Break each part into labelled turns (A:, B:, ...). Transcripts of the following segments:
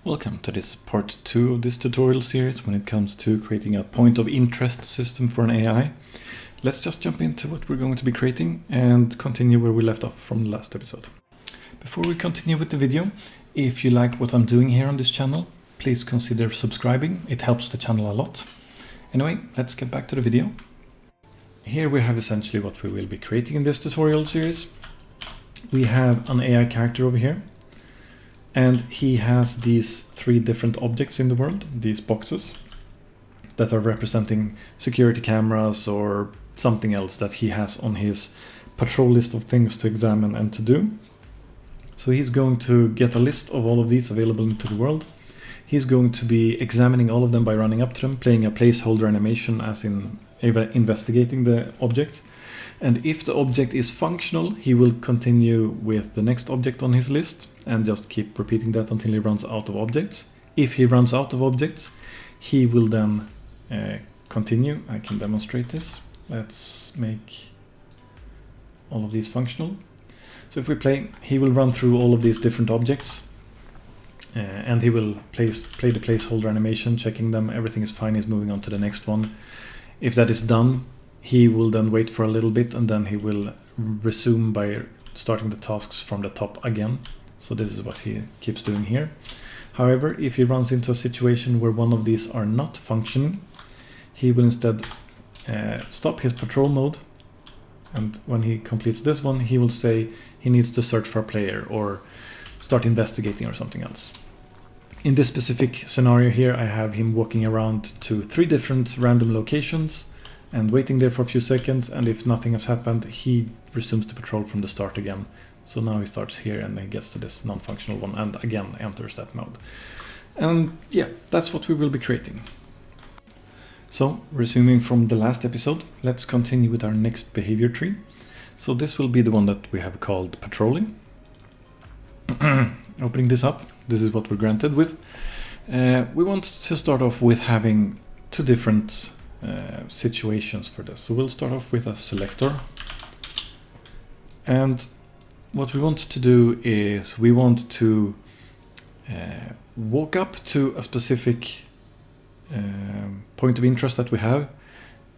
A: Welcome to this part 2 of this tutorial series when it comes to creating a point of interest system for an AI. Let's just jump into what we're going to be creating and continue where we left off from the last episode. Before we continue with the video, if you like what I'm doing here on this channel, please consider subscribing. It helps the channel a lot. Anyway, let's get back to the video. Here we have essentially what we will be creating in this tutorial series. We have an AI character over here. And he has these 3 different objects in the world, these boxes, that are representing security cameras or something else that he has on his patrol list of things to examine and to do. So he's going to get a list of all of these available into the world. He's going to be examining all of them by running up to them, playing a placeholder animation as in investigating the object. And if the object is functional, he will continue with the next object on his list and just keep repeating that until he runs out of objects. If he runs out of objects, he will then continue. I can demonstrate this. Let's make all of these functional. So if we play, he will run through all of these different objects and he will play the placeholder animation, checking them. Everything is fine. He's moving on to the next one. If that is done, he will then wait for a little bit and then he will resume by starting the tasks from the top again. So this is what he keeps doing here. However, if he runs into a situation where one of these are not functioning, he will instead stop his patrol mode. And when he completes this one, he will say he needs to search for a player or start investigating or something else. In this specific scenario here, I have him walking around to 3 different random locations and waiting there for a few seconds, and if nothing has happened, he resumes the patrol from the start again. So now he starts here and he gets to this non-functional one and again enters that mode. And yeah, that's what we will be creating. So, resuming from the last episode, let's continue with our next behavior tree. So this will be the one that we have called patrolling. Opening this up, this is what we're granted with. We want to start off with having 2 different situations for this. So we'll start off with a selector, and what we want to do is we want to walk up to a specific point of interest that we have,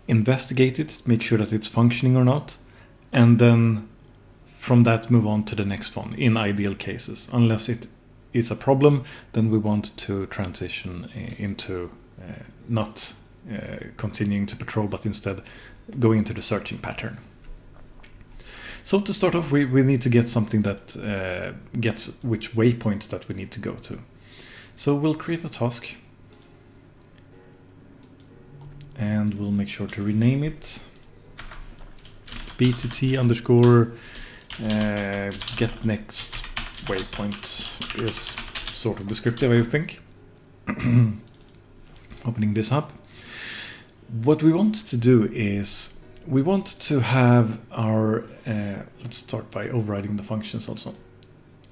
A: investigate it, make sure that it's functioning or not, and then from that move on to the next one in ideal cases. Unless it is a problem, then we want to transition into not continuing to patrol, but instead going into the searching pattern. So to start off, we need to get something that gets which waypoint that we need to go to. So we'll create a task and we'll make sure to rename it btt underscore get next waypoint is sort of descriptive, I think. Opening this up. What we want to do is we want to have our, let's start by overriding the functions also,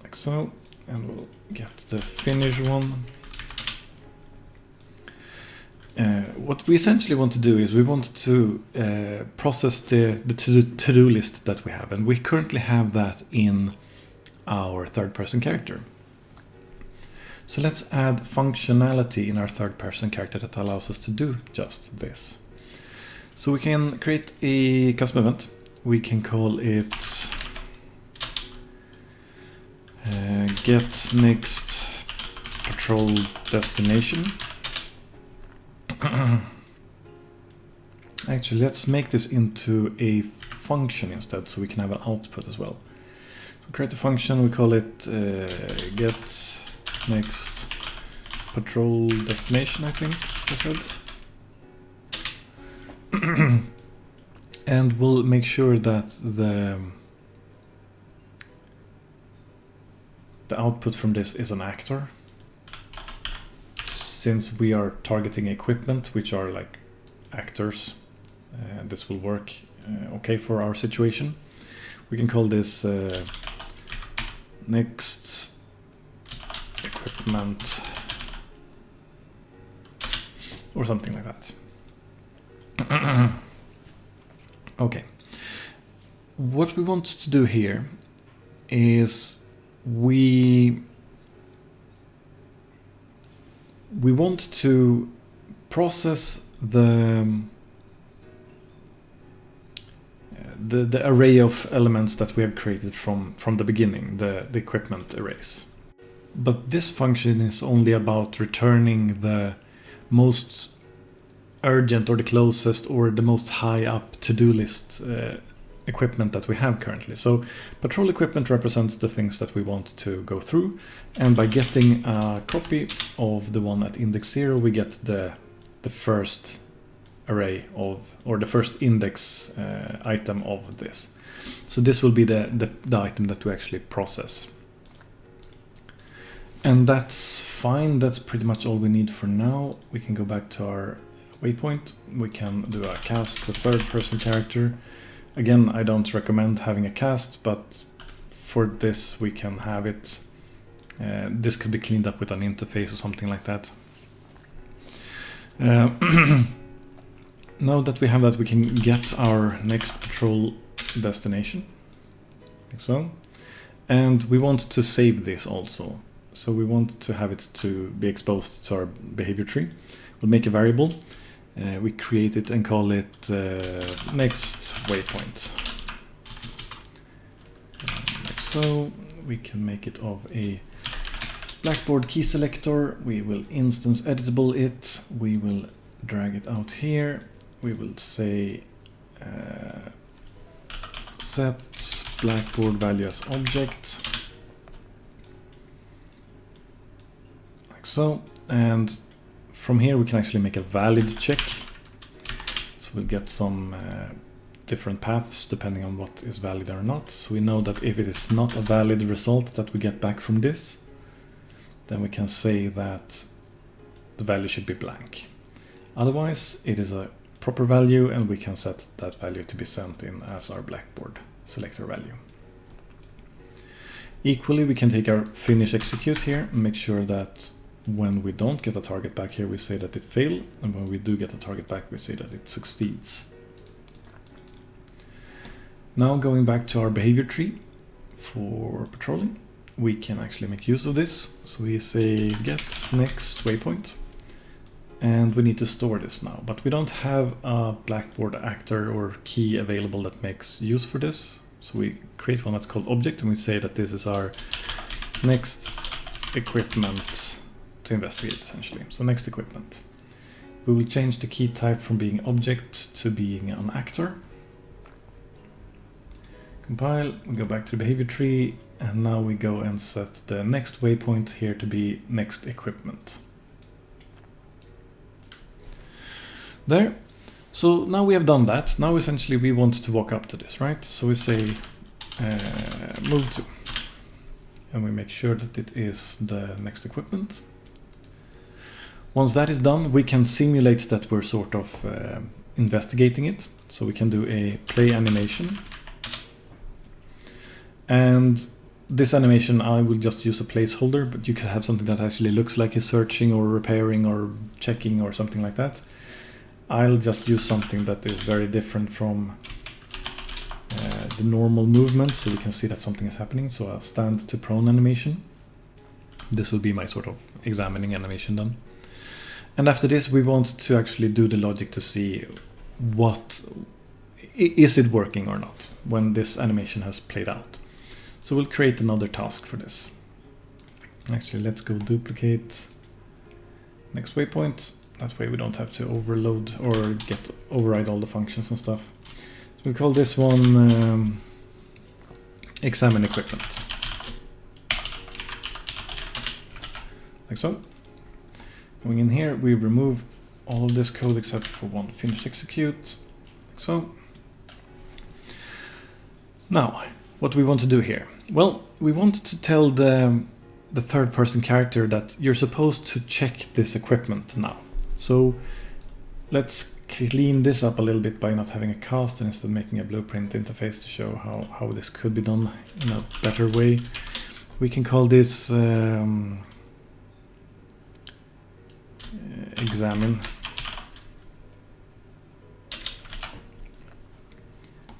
A: like so, and we'll get the finish one. What we essentially want to do is we want to process the to-do list that we have, and we currently have that in our third-person character. So let's add functionality in our third-person character that allows us to do just this. So we can create a custom event. We can call it get next patrol destination. Actually, let's make this into a function instead, so we can have an output as well. So create a function, we call it get next patrol destination, I think I said. And we'll make sure that the output from this is an actor, since we are targeting equipment which are like actors. This will work okay for our situation. We can call this next equipment or something like that. Okay. What we want to do here is we we want to process the array of elements that we have created from the beginning, the equipment arrays. But this function is only about returning the most urgent or the closest or the most high up to-do list equipment that we have currently. So patrol equipment represents the things that we want to go through, and by getting a copy of the one at index 0 we get the first array of, or the first index item of this. So this will be the item that we actually process. And that's fine, that's pretty much all we need for now. We can go back to our waypoint, we can do a cast to third person character. Again, I don't recommend having a cast, but for this we can have it. This could be cleaned up with an interface or something like that. Now that we have that, we can get our next patrol destination, like so. And we want to save this also. So we want to have it to be exposed to our behavior tree. We'll make a variable. We create it and call it next waypoint. Like so. We can make it of a Blackboard key selector. We will instance editable it. We will drag it out here. We will say set Blackboard value as object. Like so. And from here we can actually make a valid check. So we'll get some different paths depending on what is valid or not. So we know that if it is not a valid result that we get back from this, then we can say that the value should be blank. Otherwise it is a proper value and we can set that value to be sent in as our Blackboard selector value. Equally, we can take our finish execute here and make sure that when we don't get a target back here, we say that it failed, and when we do get a target back, we say that it succeeds. Now going back to our behavior tree for patrolling, we can actually make use of this. So we say get next waypoint, and we need to store this now, but we don't have a Blackboard actor or key available that makes use for this. So we create one that's called object, and we say that this is our next equipment to investigate, essentially. So next equipment. We will change the key type from being object to being an actor. Compile, we go back to the behavior tree, and now we go and set the next waypoint here to be next equipment. There. So now we have done that. Now essentially we want to walk up to this, right? So we say move to, and we make sure that it is the next equipment. Once that is done, we can simulate that we're sort of investigating it. So we can do a play animation. And this animation, I will just use a placeholder, but you could have something that actually looks like it's searching or repairing or checking or something like that. I'll just use something that is very different from the normal movement, so we can see that something is happening. So I'll stand to prone animation. This will be my sort of examining animation done. And after this, we want to actually do the logic to see what is it working or not when this animation has played out. So we'll create another task for this. Actually, let's go duplicate next waypoint. That way we don't have to overload or override all the functions and stuff. So we'll call this one examine equipment. Like so. Going in here, we remove all of this code except for one finish execute. Like so. Now, what do we want to do here? Well, we want to tell the third person character that you're supposed to check this equipment now. So let's clean this up a little bit by not having a cast and instead making a blueprint interface to show how this could be done in a better way. We can call this examine.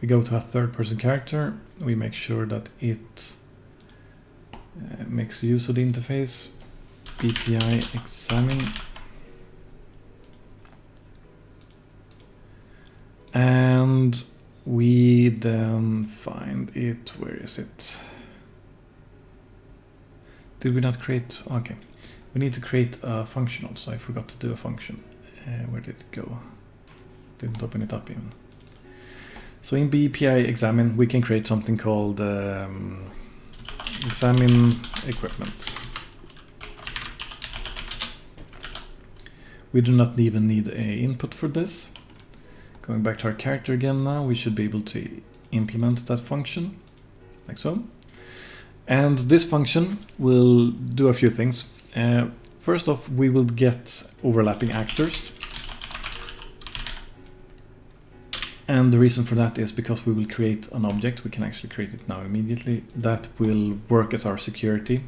A: We go to a third person character. We make sure that it makes use of the interface. BPI examine. And we then find it, where is it? Did we not create, okay. We need to create a function also, I forgot to do a function. Where did it go? Didn't open it up even. So in BPI examine, we can create something called examine equipment. We do not even need a input for this. Going back to our character again now, we should be able to implement that function, like so. And this function will do a few things. First off, we will get overlapping actors. And the reason for that is because we will create an object, we can actually create it now immediately, that will work as our security.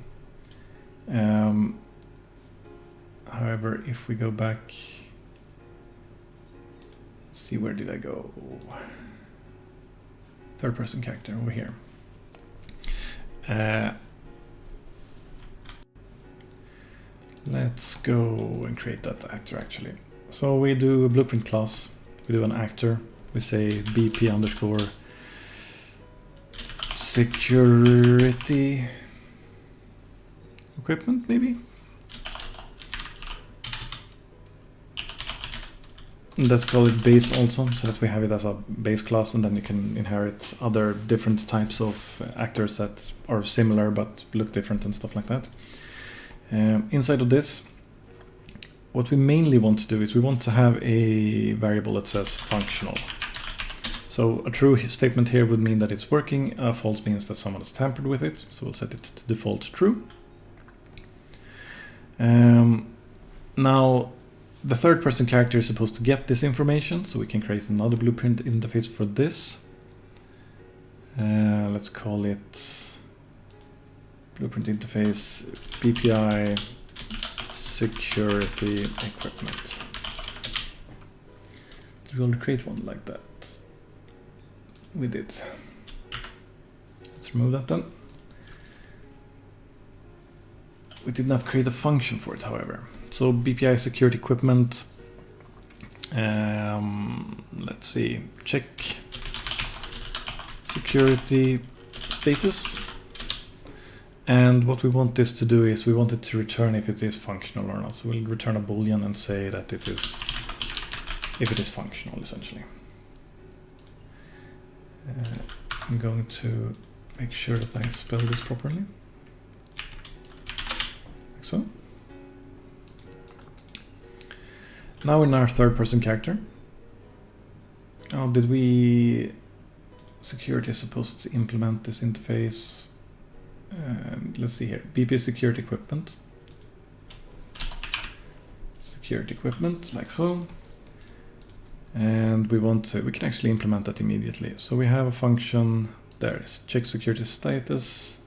A: However, if we go back, see, where did I go? Third person character over here. Let's go and create that actor actually. So we do a blueprint class, we do an actor, we say BP underscore security equipment maybe. Let's call it base also, so that we have it as a base class, and then you can inherit other different types of actors that are similar but look different and stuff like that. Inside of this, what we mainly want to do is we want to have a variable that says functional. So a true statement here would mean that it's working, a false means that someone has tampered with it, so we'll set it to default true. Now, the third person character is supposed to get this information, so we can create another blueprint interface for this. Let's call it blueprint interface BPI security equipment. Did we only create one like that? We did. Let's remove that then. We did not create a function for it, however. So BPI security equipment, let's see, check security status. And what we want this to do is we want it to return if it is functional or not. So we'll return a boolean and say that it is, if it is functional essentially. I'm going to make sure that I spell this properly. Like so. Now in our third person character, oh, did we, security is supposed to implement this interface. Let's see here, BP security equipment, like so. And we want to, we can actually implement that immediately. So we have a function, there is check security status.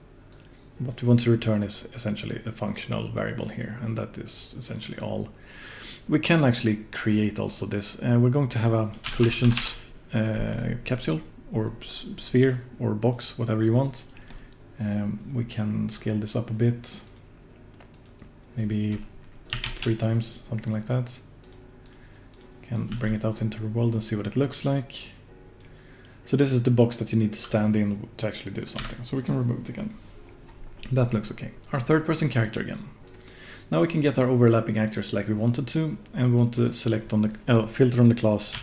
A: What we want to return is essentially a functional variable here, and that is essentially all. We can actually create also this. We're going to have a collisions capsule or sphere or box, whatever you want. We can scale this up a bit, maybe 3 times, something like that. Can bring it out into the world and see what it looks like. So this is the box that you need to stand in to actually do something. So we can remove it again. That looks okay. Our third person character again. Now we can get our overlapping actors like we wanted to, and we want to select on the filter on the class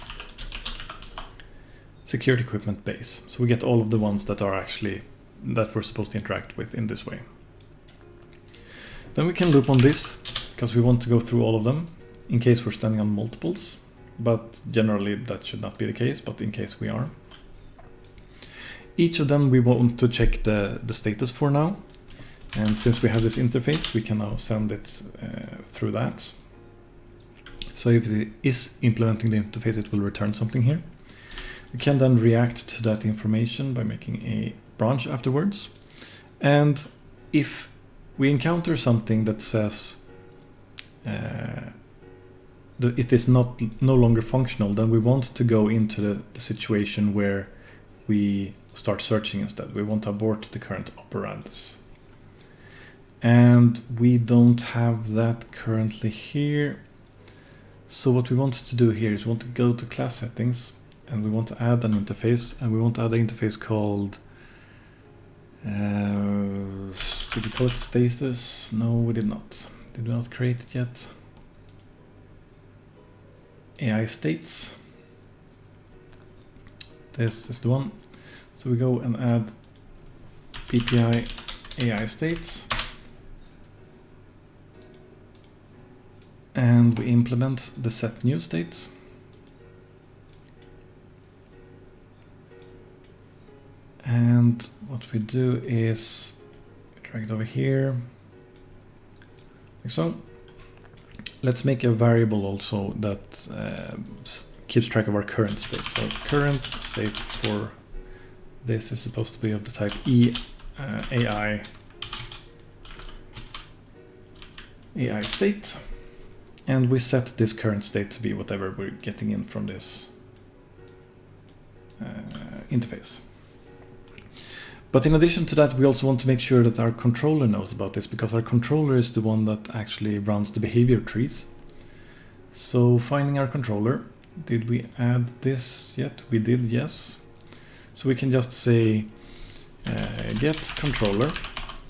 A: security equipment base. So we get all of the ones that are actually that we're supposed to interact with in this way. Then we can loop on this because we want to go through all of them in case we're standing on multiples, but generally that should not be the case, but in case we are. Each of them we want to check the status for now. And since we have this interface, we can now send it through that. So if it is implementing the interface, it will return something here. We can then react to that information by making a branch afterwards. And if we encounter something that says that it is no longer functional, then we want to go into the situation where we start searching instead. We want to abort the current operands. and we don't have that currently here. So what we want to do here is we want to go to class settings, and we want to add an interface, and we want to add an interface called did we call it status? No, we did not. Did we not create it yet? AI states. This is the one. So we go and add PPI AI states, and we implement the set new states. And what we do is drag it over here, like so. Let's make a variable also that keeps track of our current state. So current state for this is supposed to be of the type AI state, and we set this current state to be whatever we're getting in from this interface. But in addition to that, we also want to make sure that our controller knows about this, because our controller is the one that actually runs the behavior trees. So finding our controller, did we add this yet? We did, yes. So we can just say get controller,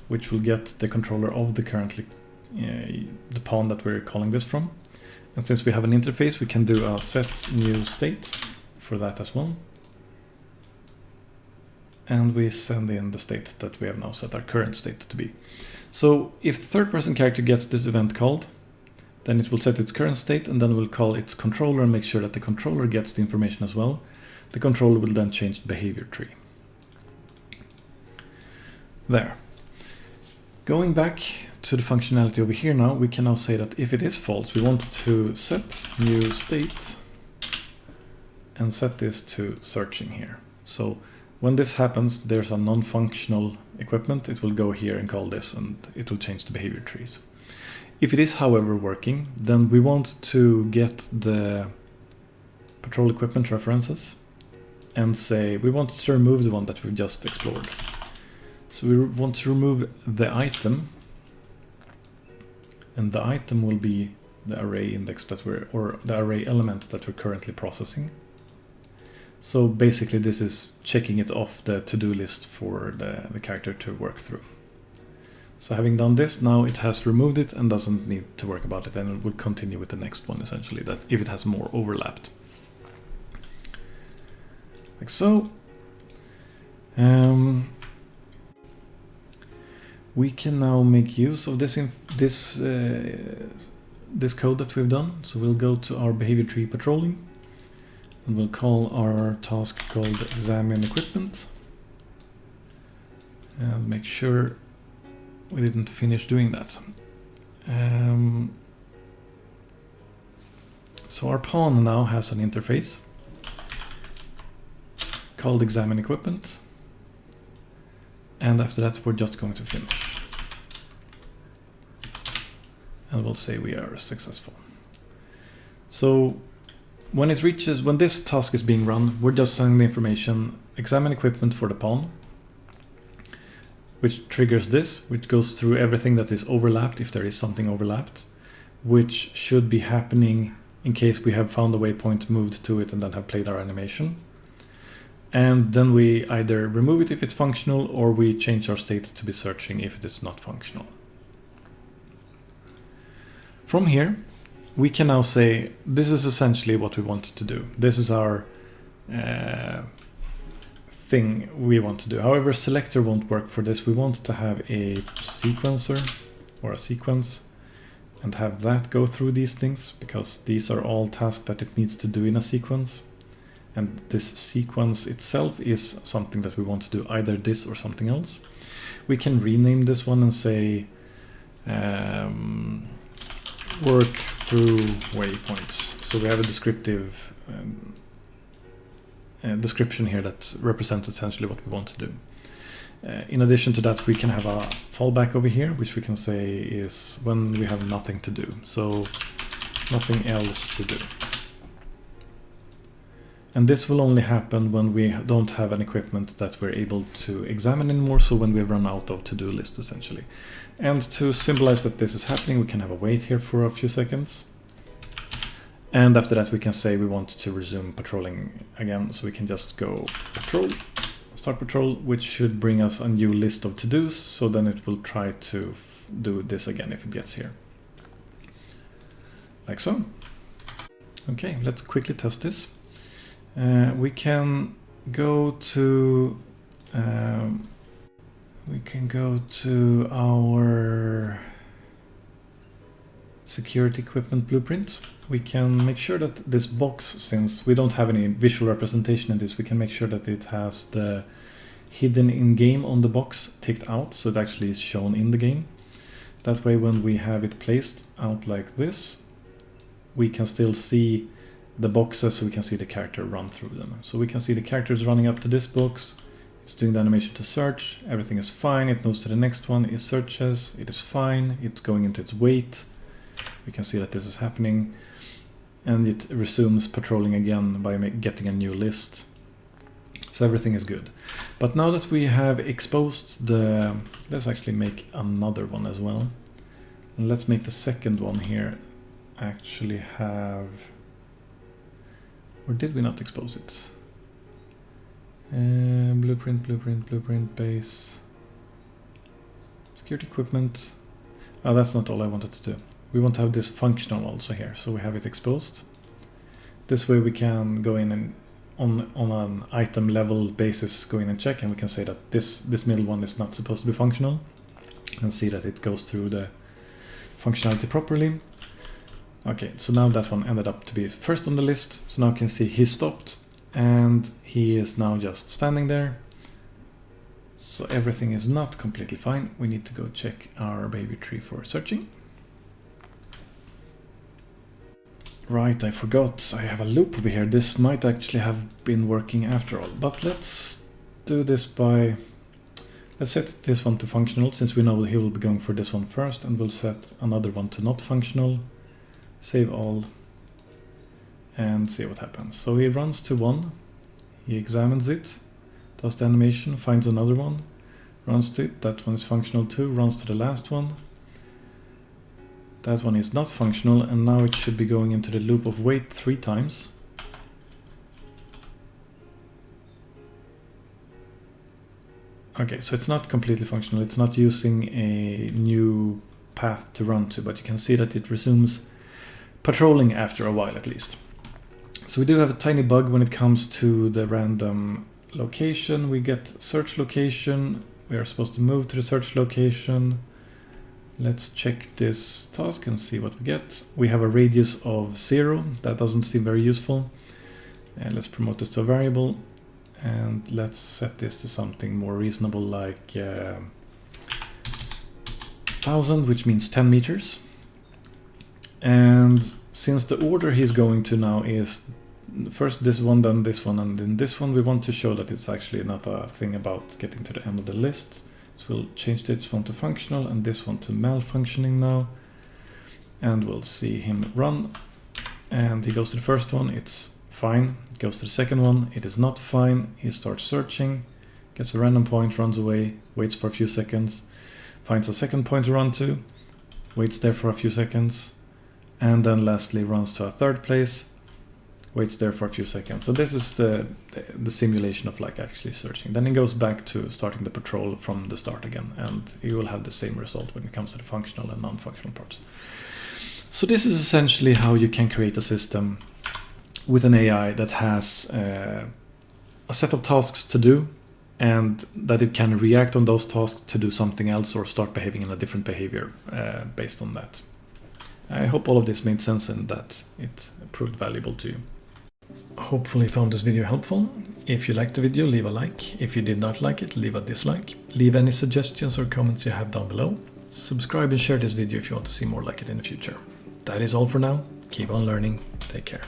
A: which will get the controller of the currently the pawn that we're calling this from. And since we have an interface, we can do a set new state for that as well. And we send in the state that we have now set our current state to be. So if the third person character gets this event called, then it will set its current state, and then we'll call its controller and make sure that the controller gets the information as well. The controller will then change the behavior tree. There. Going back to the functionality over here now, we can now say that if it is false, we want to set new state and set this to searching here. So when this happens, there's a non-functional equipment. It will go here and call this, and it will change the behavior trees. If it is, however, working, then we want to get the patrol equipment references and say we want to remove the one that we've just explored. So we want to remove the item, and the item will be the array index that or the array element that we're currently processing. So basically this is checking it off the to-do list for the character to work through. So having done this, now it has removed it and doesn't need to work about it, and it will continue with the next one essentially, that if it has more overlapped. Like so. We can now make use of this code that we've done. So we'll go to our behavior tree patrolling, and we'll call our task called examine equipment, and make sure we didn't finish doing that. So our pawn now has an interface called examine equipment, and after that we're just going to finish, and we'll say we are successful. So when this task is being run, we're just sending the information examine equipment for the pawn, which triggers this, which goes through everything that is overlapped, if there is something overlapped, which should be happening in case we have found a waypoint, moved to it, and then have played our animation. And then we either remove it if it's functional, or we change our state to be searching if it is not functional. From here, we can now say this is essentially what we want to do. This is our thing we want to do. However, selector won't work for this. We want to have a sequencer or a sequence and have that go through these things, because these are all tasks that it needs to do in a sequence. And this sequence itself is something that we want to do, either this or something else. We can rename this one and say work through waypoints. So we have a descriptive description here that represents essentially what we want to do. In addition to that, we can have a fallback over here, which we can say is when we have nothing to do. So nothing else to do. And this will only happen when we don't have an equipment that we're able to examine anymore, so when we run out of to-do list essentially. And to symbolize that this is happening, we can have a wait here for a few seconds. And after that we can say we want to resume patrolling again, so we can just go patrol, start patrol, which should bring us a new list of to-dos, so then it will try to do this again if it gets here. Like so. Okay, let's quickly test this. We can go to our security equipment blueprint. We can make sure that this box, since we don't have any visual representation in this, we can make sure that it has the hidden in game on the box ticked out, so it actually is shown in the game. That way when we have it placed out like this, we can still see the boxes, so we can see the character run through them. So we can see the characters running up to this box, it's doing the animation to search, everything is fine, it moves to the next one, it searches, it is fine, it's going into its wait. We can see that this is happening, and it resumes patrolling again by getting a new list. So everything is good. But now that we have exposed the... let's actually make another one as well. And let's make the second one here actually have... or did we not expose it? Blueprint, base. Security equipment. Oh, that's not all I wanted to do. We want to have this functional also here, so we have it exposed. This way we can go in and on an item level basis go in and check, and we can say that this middle one is not supposed to be functional, and see that it goes through the functionality properly. Okay, so now that one ended up to be first on the list, so now we can see he stopped, and he is now just standing there. So everything is not completely fine. We need to go check our baby tree for searching. Right, I forgot. I have a loop over here. This might actually have been working after all, but let's do this by... let's set this one to functional, since we know he will be going for this one first, and we'll set another one to not functional. Save all, and see what happens. So he runs to one, he examines it, does the animation, finds another one, runs to it, that one is functional too, runs to the last one. That one is not functional, and now it should be going into the loop of wait 3 times. Okay, so it's not completely functional, it's not using a new path to run to, but you can see that it resumes patrolling after a while at least. So we do have a tiny bug when it comes to the random location. We get search location, we are supposed to move to the search location. Let's check this task and see what we get. We have a radius of 0, that doesn't seem very useful. And let's promote this to a variable, and let's set this to something more reasonable, like 1000, which means 10 meters. And since the order he's going to now is first this one, then this one, and then this one, we want to show that it's actually not a thing about getting to the end of the list. So we'll change this one to functional and this one to malfunctioning now. And we'll see him run. And he goes to the first one, it's fine. Goes to the second one, it is not fine. He starts searching, gets a random point, runs away, waits for a few seconds, finds a second point to run to, waits there for a few seconds, and then lastly runs to a third place, waits there for a few seconds. So this is the simulation of like actually searching. Then he goes back to starting the patrol from the start again, and you will have the same result when it comes to the functional and non-functional parts. So this is essentially how you can create a system with an AI that has a set of tasks to do, and that it can react on those tasks to do something else or start behaving in a different behavior based on that. I hope all of this made sense and that it proved valuable to you. Hopefully you found this video helpful. If you liked the video, leave a like. If you did not like it, leave a dislike. Leave any suggestions or comments you have down below. Subscribe and share this video if you want to see more like it in the future. That is all for now. Keep on learning. Take care.